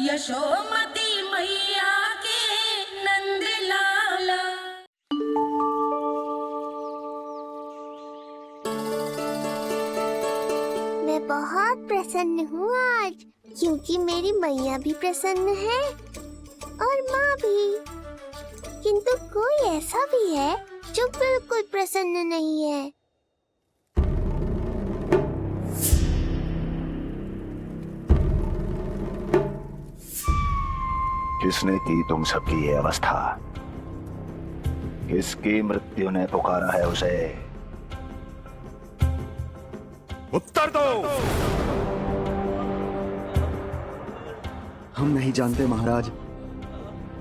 यशोमती मैया के नंद लाला। मैं बहुत प्रसन्न हूँ आज, क्योंकि मेरी मैया भी प्रसन्न है और माँ भी। किंतु कोई ऐसा भी है जो बिल्कुल प्रसन्न नहीं है। किसने की तुम सबकी ये अवस्था? किसकी मृत्यु ने पुकारा है उसे? उत्तर दो। हम नहीं जानते महाराज,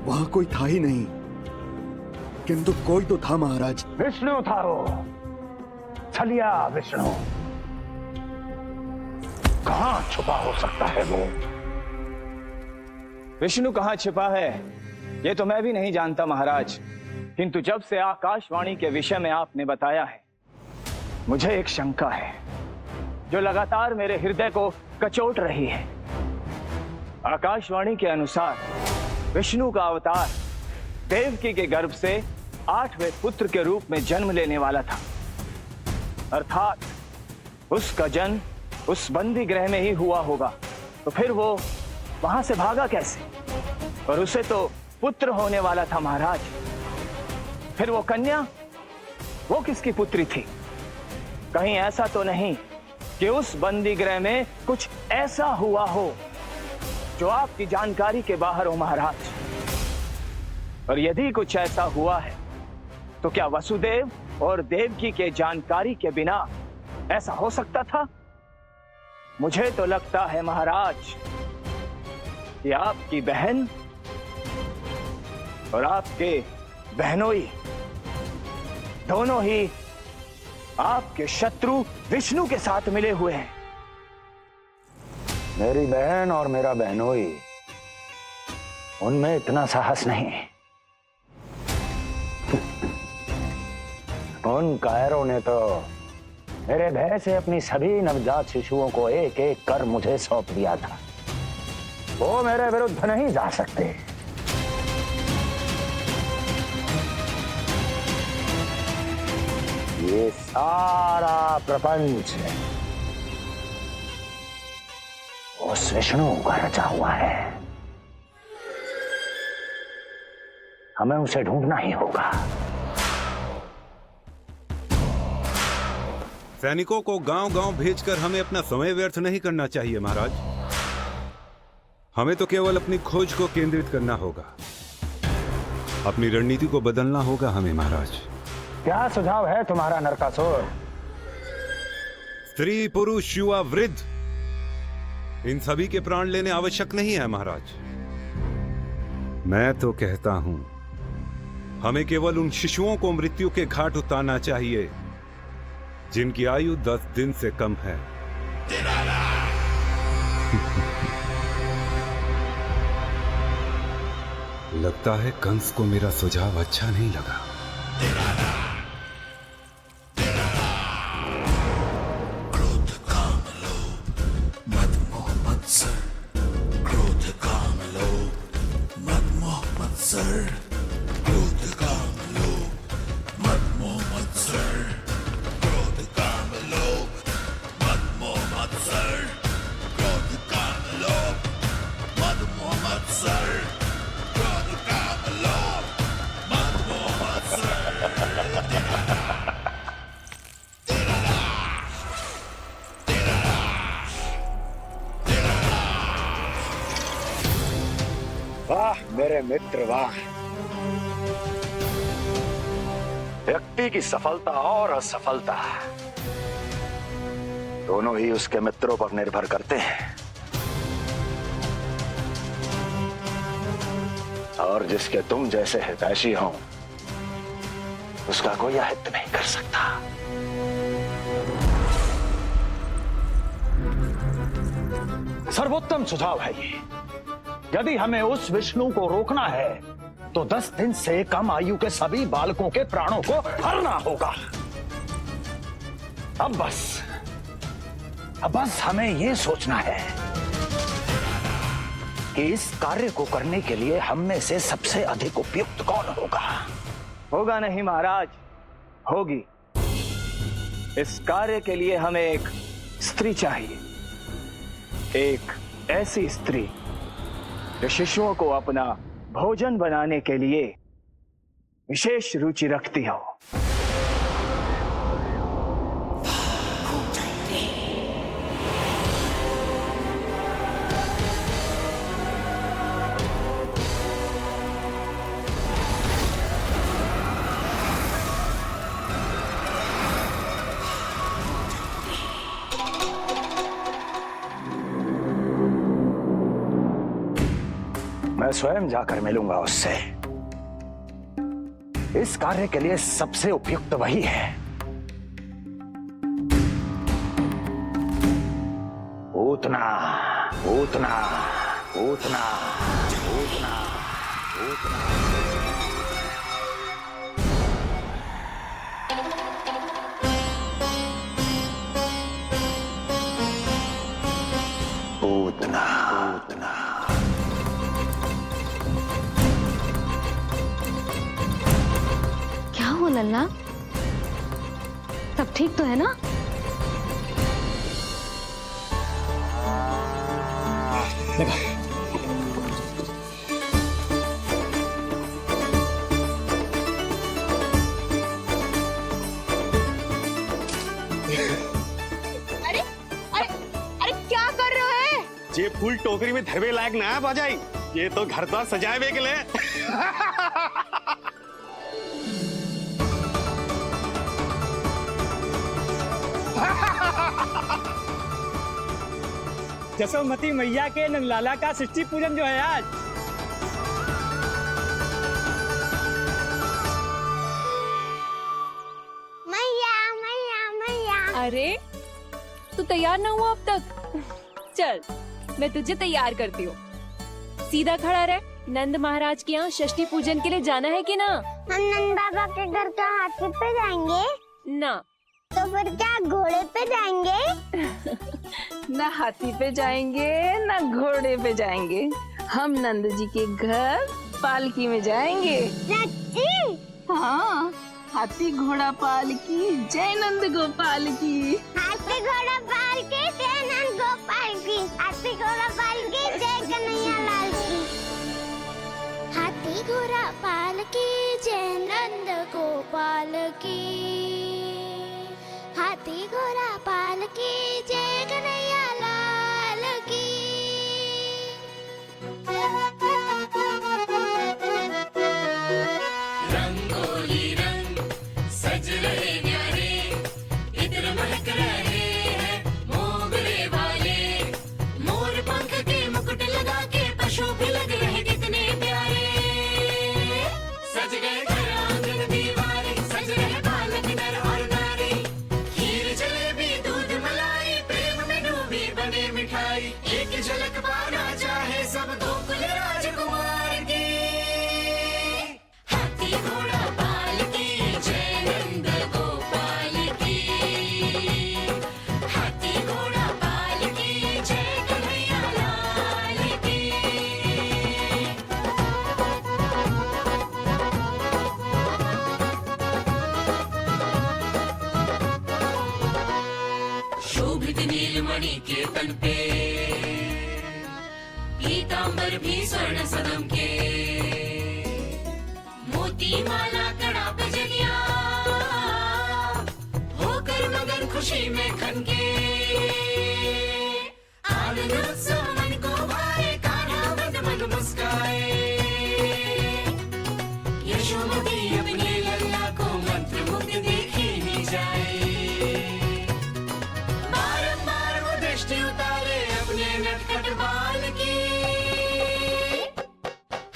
वहां कोई था ही नहीं, किंतु कोई तो था महाराज। विष्णु था वो, छलिया विष्णु। कहां छुपा हो सकता है वो? विष्णु कहाँ छिपा है ये तो मैं भी नहीं जानता महाराज, किंतु जब से आकाशवाणी के विषय में आपने बताया है, मुझे एक शंका है जो लगातार मेरे हृदय को कचोट रही है। आकाशवाणी के अनुसार विष्णु का अवतार देवकी के गर्भ से 8वें पुत्र के रूप में जन्म लेने वाला था, अर्थात उसका जन्म उस बंदी गृह में ही हुआ होगा। तो फिर वो वहां से भागा कैसे? और उसे तो पुत्र होने वाला था महाराज। फिर वो कन्या, वो किसकी पुत्री थी? कहीं ऐसा तो नहीं कि उस बंदी गृह में कुछ ऐसा हुआ हो जो आपकी जानकारी के बाहर हो महाराज? और यदि कुछ ऐसा हुआ है तो क्या वसुदेव और देवकी के जानकारी के बिना ऐसा हो सकता था? मुझे तो लगता है महाराज कि आपकी बहन और आपके बहनोई दोनों ही आपके शत्रु विष्णु के साथ मिले हुए हैं। मेरी बहन और मेरा बहनोई, उनमें इतना साहस नहीं। उन कायरों ने तो मेरे भय से अपनी सभी नवजात शिशुओं को एक एक कर मुझे सौंप दिया था। वो मेरे विरुद्ध नहीं जा सकते। ये सारा प्रपंच उस विष्णु का रचा हुआ है। हमें उसे ढूंढना ही होगा। सैनिकों को गांव-गांव भेजकर हमें अपना समय व्यर्थ नहीं करना चाहिए महाराज। हमें तो केवल अपनी खोज को केंद्रित करना होगा, अपनी रणनीति को बदलना होगा हमें महाराज। क्या सुझाव है तुम्हारा नरकासुर? स्त्री पुरुष युवा वृद्ध, इन सभी के प्राण लेने आवश्यक नहीं है महाराज। मैं तो कहता हूं हमें केवल उन शिशुओं को मृत्यु के घाट उतारना चाहिए जिनकी आयु 10 दिन से कम है। लगता है कंस को मेरा सुझाव अच्छा नहीं लगा। क्रोध काम लोभ मद मोह मत्सर, क्रोध काम लोभ मद मोह मत्सर, क्रोध काम लोभ मद मोह मत्सर, क्रोध काम लोभ मद मोह मत्सर, क्रोध काम लोभ मद मोह मत्सर। वाह मेरे मित्र वाह। व्यक्ति की सफलता और असफलता दोनों ही उसके मित्रों पर निर्भर करते हैं, और जिसके तुम जैसे हितैषी हो उसका कोई अहित नहीं कर सकता। सर्वोत्तम सुझाव है ये। यदि हमें उस विष्णु को रोकना है तो 10 दिन से कम आयु के सभी बालकों के प्राणों को हरना होगा। अब बस हमें यह सोचना है कि इस कार्य को करने के लिए हम में से सबसे अधिक उपयुक्त कौन होगा? होगा नहीं महाराज, होगी। इस कार्य के लिए हमें एक स्त्री चाहिए, एक ऐसी स्त्री जो शिशुओं को अपना भोजन बनाने के लिए विशेष रुचि रखती हो। मैं स्वयं जाकर मिलूंगा उससे। इस कार्य के लिए सबसे उपयुक्त वही है। पूतना, पूतना, पूतना, पूतना, पूतना। पूतना, पूतना। क्या हो लल्ला, सब ठीक तो है ना? अरे अरे अरे क्या कर रहे हो है? ये फूल टोकरी में धरवे लायक ना है बाजाई, ये तो घर द्वार सजाए के लिए। जसोमती मैया के नंदलाला का सृष्टि पूजन जो है आज। मैया मैया मैया। अरे तू तैयार ना हुआ अब तक? चल मैं तुझे तैयार करती हूँ। सीधा खड़ा रह। नंद महाराज के यहाँ षष्ठी पूजन के लिए जाना है कि ना? हम नंद बाबा के घर का हाथी पे जाएंगे ना। तो फिर क्या घोड़े पे जाएंगे? ना हाथी पे जाएंगे ना घोड़े पे जाएंगे, हम नंद जी के घर पालकी में जाएंगे। सच्ची? हाँ, हाथी घोड़ा पालकी जय नंद गोपाल की। हाथी घोड़ा पाल के जय नंद गोपाल की। हाथी घोड़ा पाल के जय कन्हैया लाल की। हाथी घोड़ा पाल के जय नंद गोपाल की। हाथी घोड़ा पाल के जय कन्हैया लाल की। रंगोली रंग सज रहे न्यारे, इत्र महक रहे हैं मोगरे वाले। मोर पंख के मुकुट लगा के पशु भी लग रहे कितने प्यारे। सज गए घर आंगन दीवारे, सज रहे बालक नर और नारी। खीर जलेबी दूध मलाई, प्रेम में डूबी बने मिठाई। एक झलक पाना चाहे सब गोकुल राजकुमार की। हाथी घोड़ा पाल की जय नंद गोपाल की। हाथी घोड़ा पाल की जय कन्हैया लाल की। शोभित नीलमणि के तन पे, पीतांबर भी स्वर्ण सदम के। मोती माला कड़ा बजनिया, होकर मगन खुशी में खनके। आनंद उत्सव मन को भाए, कान्हा मन मन मुस्काए। यशोमती अपने लल्ला को मंत्र मुग्ध देखी ही जाए। बारंबार वो दृष्टि उतारे अपने नटखट बाल की।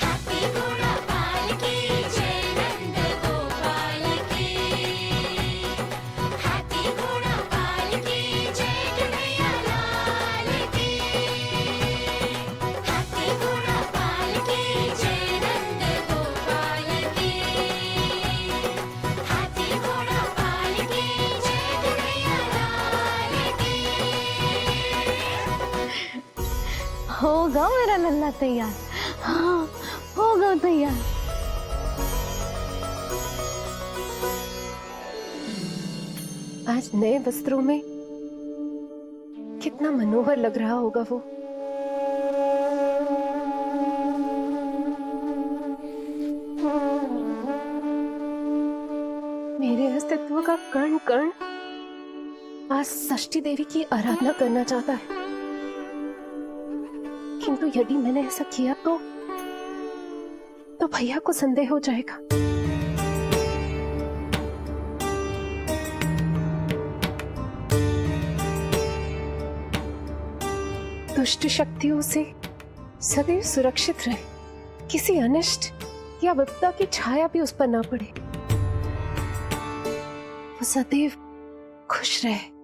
हाथी घोड़ा पाल की जय नंद गोपाल की। हाथी घोड़ा पाल की जय कन्हैया लाल की। हाथी घोड़ा पाल की जय नंद गोपाल की। हाथी घोड़ा पाल की जय कन्हैया लाल की। होगा मेरा नन्ना तैयार। हाँ, होगा तैयार। आज नए वस्त्रों में कितना मनोहर लग रहा होगा वो। मेरे अस्तित्व का कण कण आज षष्ठी देवी की आराधना करना चाहता है, किंतु यदि मैंने ऐसा किया तो भैया को संदेह हो जाएगा। दुष्ट शक्तियों से सदैव सुरक्षित रहे, किसी अनिष्ट या विपदा की छाया भी उस पर ना पड़े, वो सदैव खुश रहे।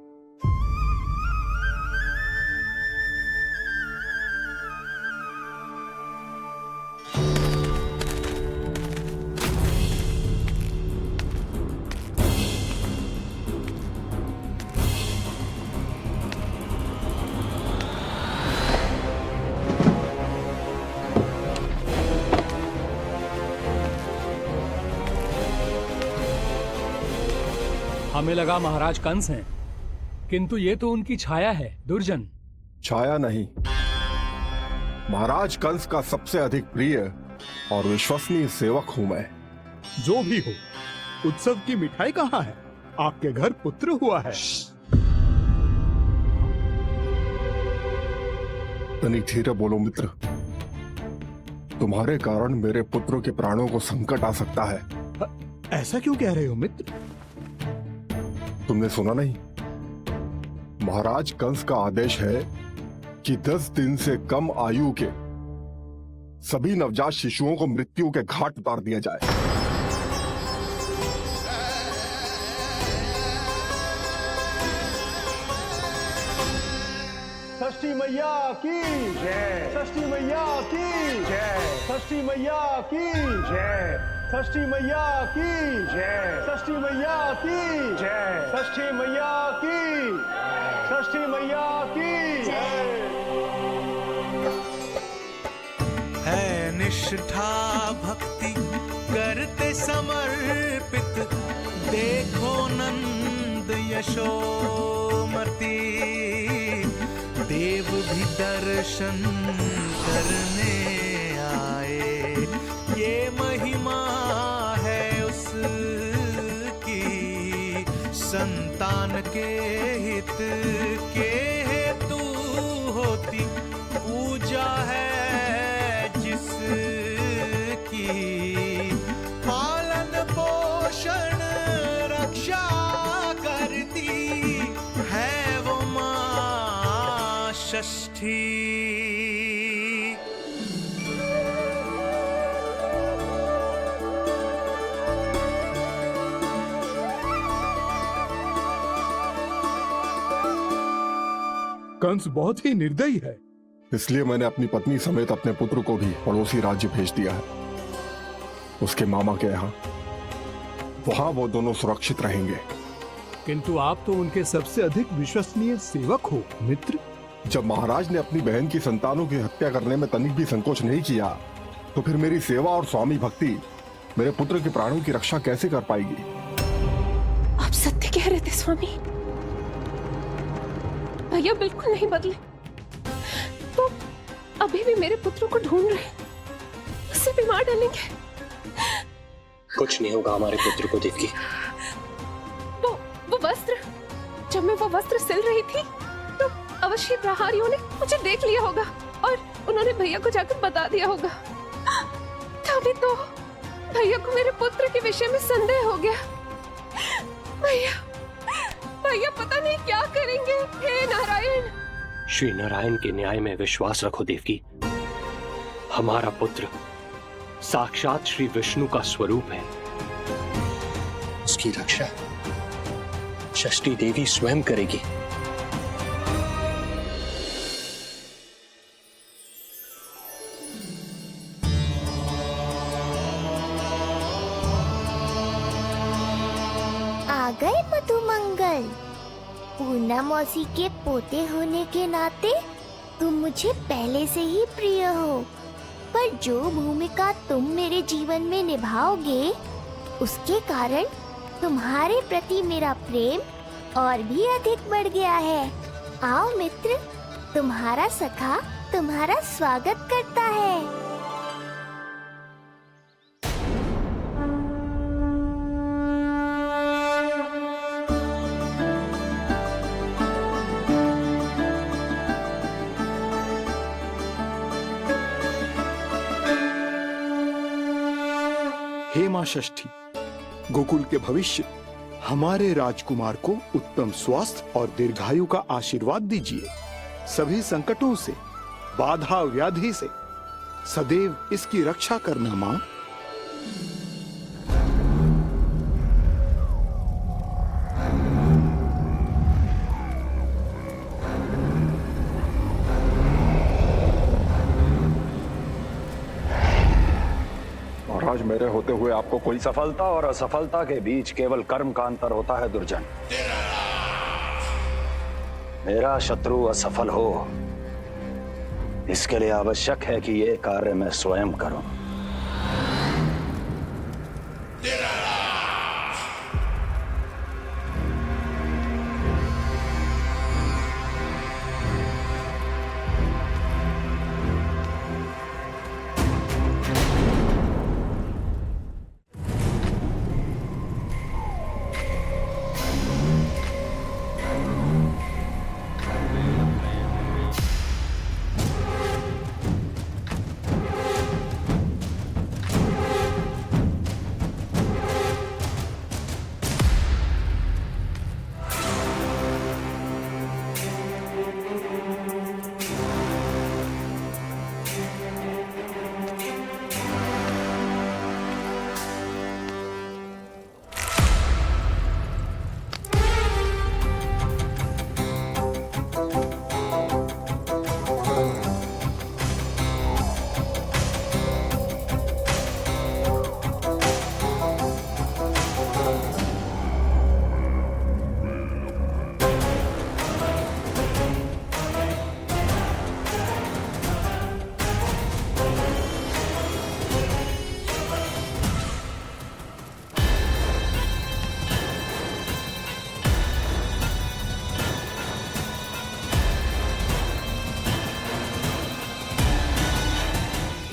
हमें लगा महाराज कंस हैं, किंतु ये तो उनकी छाया है, दुर्जन। छाया नहीं, महाराज कंस का सबसे अधिक प्रिय और विश्वसनीय सेवक हूं मैं। जो भी हो, उत्सव की मिठाई कहाँ है? आपके घर पुत्र हुआ है। तनिक धीरे बोलो मित्र, तुम्हारे कारण मेरे पुत्र के प्राणों को संकट आ सकता है। ऐसा क्यों कह रहे हो मित्र? तुमने सुना नहीं? महाराज कंस का आदेश है कि 10 दिन से कम आयु के सभी नवजात शिशुओं को मृत्यु के घाट उतार दिया जाए। षष्ठी मैया की जय, षष्ठी मैया की जय, षष्ठी मैया की जय, षष्ठी मैया की जय, षष्ठी मैया की जय, षष्ठी मैया की, षष्ठी मैया की जय। है निष्ठा भक्ति करते समर्पित, देखो नंद यशोमती, देव भी दर्शन करने आए, ये महिमा है उसकी, संतान के हित के हेतु होती पूजा है जिसकी, पालन पोषण रक्षा करती है वो मां षष्ठी। कंस बहुत ही निर्दयी है। इसलिए मैंने अपनी पत्नी समेत अपने पुत्र को भी पड़ोसी राज्य भेज दिया है, उसके मामा के यहाँ। वहां वो दोनों सुरक्षित रहेंगे। किंतु आप तो उनके सबसे अधिक विश्वसनीय सेवक हो मित्र। जब महाराज ने अपनी बहन की संतानों की हत्या करने में तनिक भी संकोच नहीं किया, तो फिर मेरी सेवा और स्वामी भक्ति मेरे पुत्र के प्राणों की रक्षा कैसे कर पाएगी? आप सत्य कह रहे थे स्वामी, भैया बिल्कुल नहीं बदले, तो अभी भी मेरे पुत्र को ढूंढ रहे, उसे भी मार डालेंगे। कुछ नहीं होगा हमारे पुत्र को देवकी। वो वस्त्र, जब मैं वो वस्त्र सिल रही थी तो अवश्य प्रहारियों ने मुझे देख लिया होगा और उन्होंने भैया को जाकर बता दिया होगा। तभी तो भैया को मेरे पुत्र के विषय में संदेह हो गया। भैया पता नहीं क्या करेंगे। हे नारायण। श्री नारायण के न्याय में विश्वास रखो देवकी। हमारा पुत्र साक्षात श्री विष्णु का स्वरूप है। उसकी रक्षा षष्ठी देवी स्वयं करेगी। आ गए मधुमंगल। पूना मौसी के पोते होने के नाते तुम मुझे पहले से ही प्रिय हो, पर जो भूमिका तुम मेरे जीवन में निभाओगे उसके कारण तुम्हारे प्रति मेरा प्रेम और भी अधिक बढ़ गया है। आओ मित्र, तुम्हारा सखा तुम्हारा स्वागत करता है। हे मां षष्ठी, गोकुल के भविष्य हमारे राजकुमार को उत्तम स्वास्थ्य और दीर्घायु का आशीर्वाद दीजिए। सभी संकटों से, बाधा व्याधि से सदैव इसकी रक्षा करना मां। महाराज, मेरे होते हुए आपको कोई सफलता और असफलता के बीच केवल कर्म का अंतर होता है दुर्जन। मेरा शत्रु असफल हो, इसके लिए आवश्यक है कि ये कार्य मैं स्वयं करूं।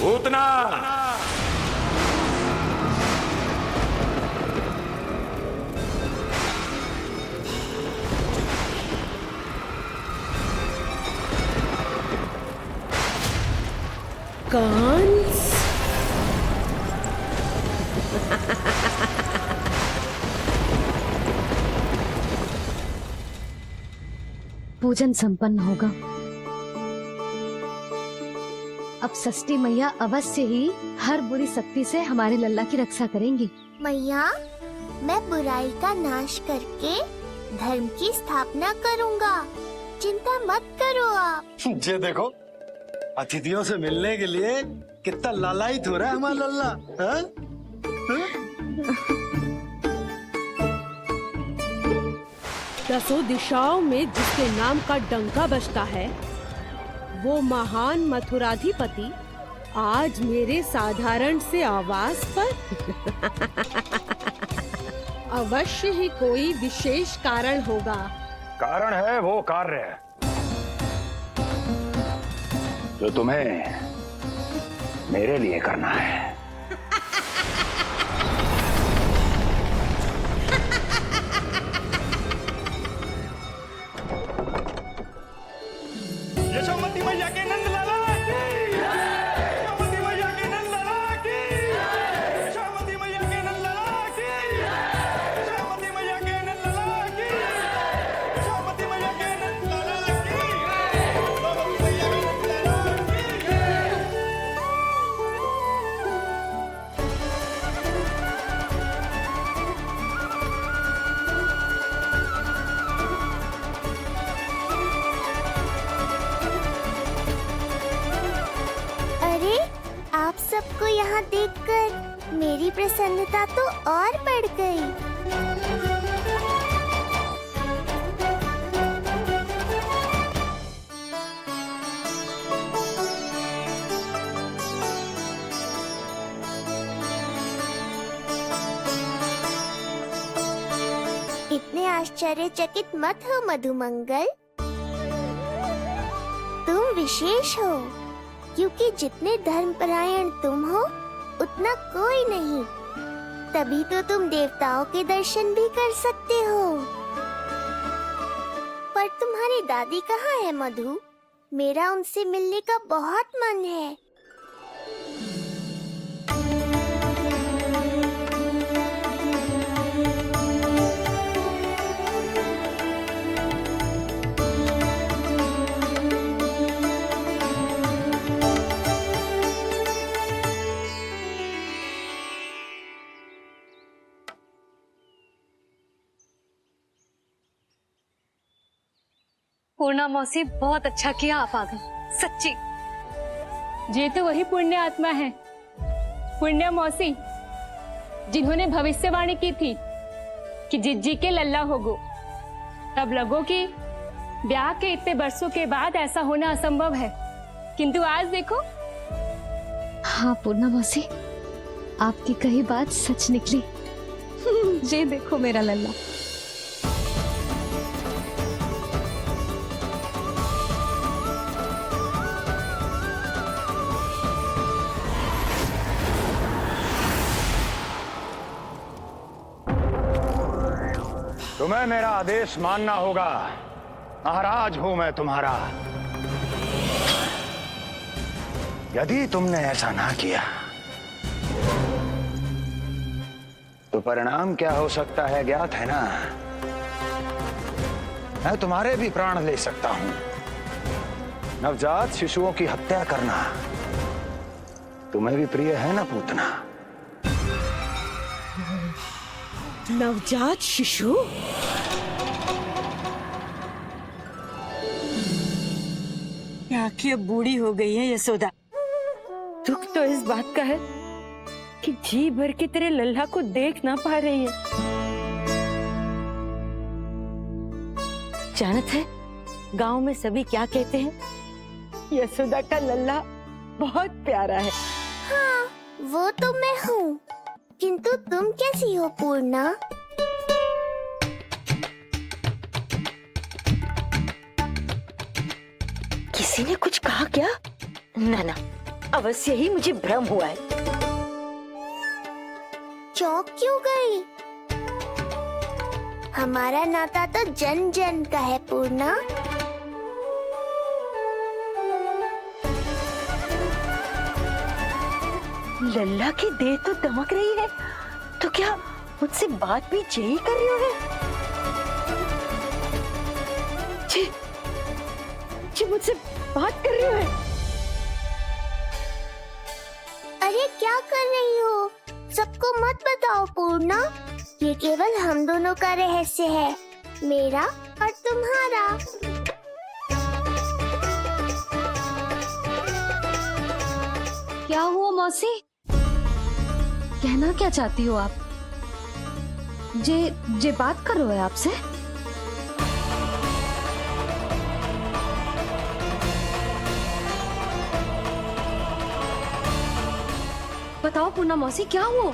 उतना कंस, पूजन संपन्न होगा। अब षष्ठी मैया अवश्य ही हर बुरी शक्ति से हमारे लल्ला की रक्षा करेंगी। मैया, मैं बुराई का नाश करके धर्म की स्थापना करूंगा, चिंता मत करो आप। ये देखो, अतिथियों से मिलने के लिए कितना लालायित हो रहा है हमारा लल्ला। हाँ? दसों दिशाओं में जिसके नाम का डंका बजता है, वो महान मथुराधिपति आज मेरे साधारण से आवास पर अवश्य ही कोई विशेष कारण होगा। कारण है वो कार्य जो तुम्हें मेरे लिए करना है। यशोमती मैया के नंद लाला की, यशोमती मैया के नंद लाला की, यशोमती मैया के नंद लाला की, यशोमती मैया के नंद लाला की, यशोमती मैया के नंद लाला की, यशोमती मैया के नंद लाला की। अरे, आप सबको यहाँ देखकर मेरी प्रसन्नता तो और बढ़ गई। आश्चर्यचकित मत हो मधुमंगल। तुम विशेष हो, क्योंकि जितने धर्मपरायण तुम हो उतना कोई नहीं। तभी तो तुम देवताओं के दर्शन भी कर सकते हो। पर तुम्हारी दादी कहाँ है मधु? मेरा उनसे मिलने का बहुत मन है। पूर्णा मौसी, बहुत अच्छा किया आप आ गए, सच्ची। ये तो वही पुण्य आत्मा है, पुण्य मौसी, जिन्होंने भविष्यवाणी की थी कि जिज्जी के लल्ला होगो। तब लगो कि ब्याह के इतने बरसों के बाद ऐसा होना असंभव है, किंतु आज देखो। हाँ पूर्णा मौसी, आपकी कही बात सच निकली। ये देखो मेरा लल्ला। तुम्हें मेरा आदेश मानना होगा। महाराज हूं मैं तुम्हारा। यदि तुमने ऐसा ना किया तो परिणाम क्या हो सकता है ज्ञात है ना? मैं तुम्हारे भी प्राण ले सकता हूं। नवजात शिशुओं की हत्या करना तुम्हें भी प्रिय है ना पूतना? नवजात शिशु? कि अब बूढ़ी हो गई है यशोदा। दुख तो इस बात का है कि जी भर के तेरे लल्ला को देख ना पा रही है। जानत है गांव में सभी क्या कहते हैं? यशोदा का लल्ला बहुत प्यारा है। हाँ, वो तो मैं हूँ, किंतु तुम कैसी हो पूर्णा? किसी ने कुछ कहा क्या? ना, अवश्य ही मुझे भ्रम हुआ है। चौंक क्यों गई? हमारा नाता तो जन जन का है पूर्णा। लल्ला की देह तो दमक रही है, तो क्या मुझसे बात भी यही कर रही हो? जी मुझसे बात कर रही हो? अरे क्या कर रही हो? सबको मत बताओ पूर्णा। ये केवल हम दोनों का रहस्य है, मेरा और तुम्हारा। क्या हुआ मौसी? कहना क्या चाहती हो आप? जे बात कर रहे हो आपसे? बताओ पूर्णा मौसी, क्या हुआ?